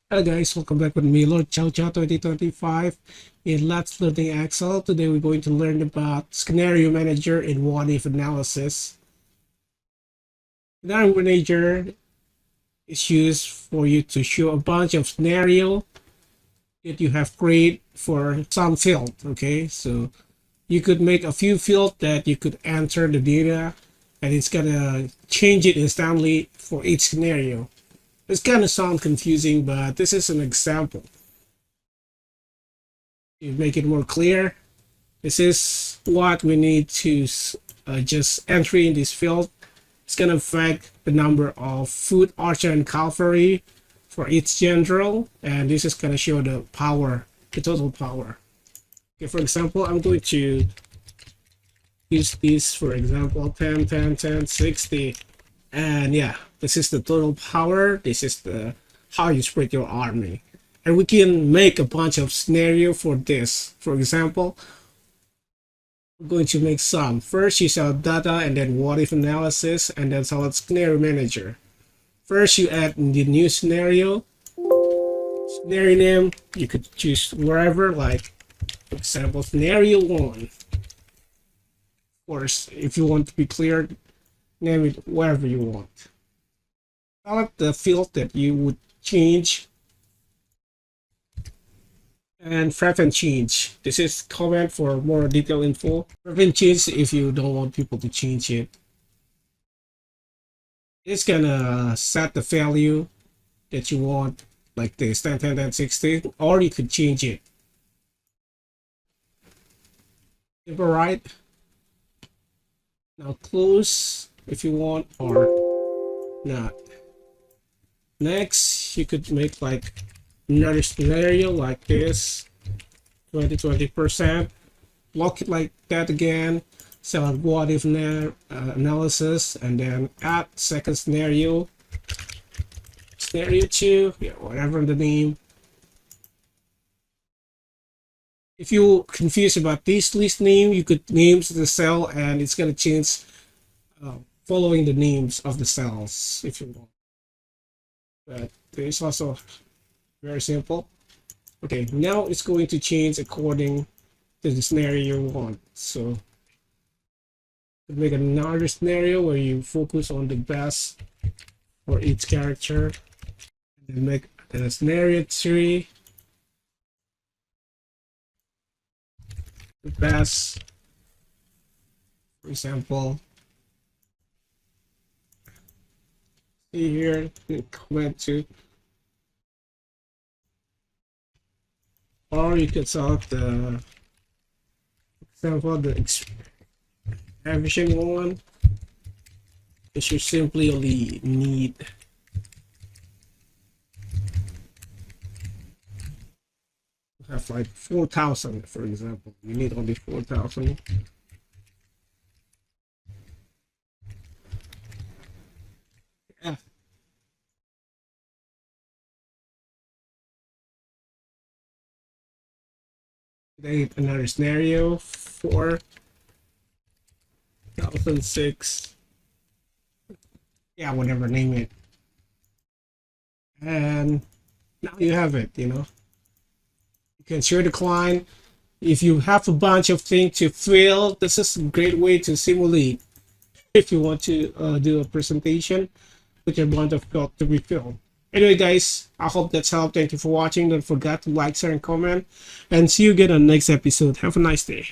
Hello guys, welcome back with me, Lord Chow Chow 2025 in Let's Learning Excel. Today we're going to learn about Scenario Manager in What If Analysis. Scenario Manager is used for you to show a bunch of scenario that you have created for some field. Okay, so you could make a few fields that you could enter the data and it's gonna change it instantly for each scenario. It's kind of sound confusing, but this is an example. To make it more clear, this is what we need to just entry in this field. It's going to affect the number of food, archer, and cavalry for each general, and this is going to show the power, the total power. Okay, for example, I'm going to use this, for example, 10, 10, 10, 60. And yeah, this is the total power. This is the how you spread your army. And we can make a bunch of scenario for this. For example, I'm going to make some. First, you select data and then what if analysis and then select scenario manager. First, you add the new scenario. Scenario name, you could choose wherever, like, for example, scenario 1. Of course, if you want to be clear, name it wherever you want. Select the field that you would change and prevent change. This is comment for more detailed info. Prevent change if you don't want people to change it. It's gonna set the value that you want, like this 10, 10, 10, 60, or you could change it. Override. Now close if you want or not. Next, you could make like another scenario like this, 20%. Block it like that again. Select what if analysis, and then add second scenario. Scenario 2, yeah, whatever the name. If you're confused about this list name, you could name the cell and it's going to change following the names of the cells if you want. But it's also very simple. Okay, now it's going to change according to the scenario you want. So make another scenario where you focus on the best for each character. And then make the scenario 3 the best. For example, see here, comment to, or you can select the example, the efficient one. Because you simply only need have like 4,000, for example. You need only 4,000. Yeah. Then another scenario, 4,006. Yeah, whatever, name it. And now you have it, you know. You can share the client. If you have a bunch of things to fill, this is a great way to simulate. If you want to do a presentation with your bunch of field to be filled. Anyway, guys, I hope that's helped. Thank you for watching. Don't forget to like, share, and comment. And see you again on the next episode. Have a nice day.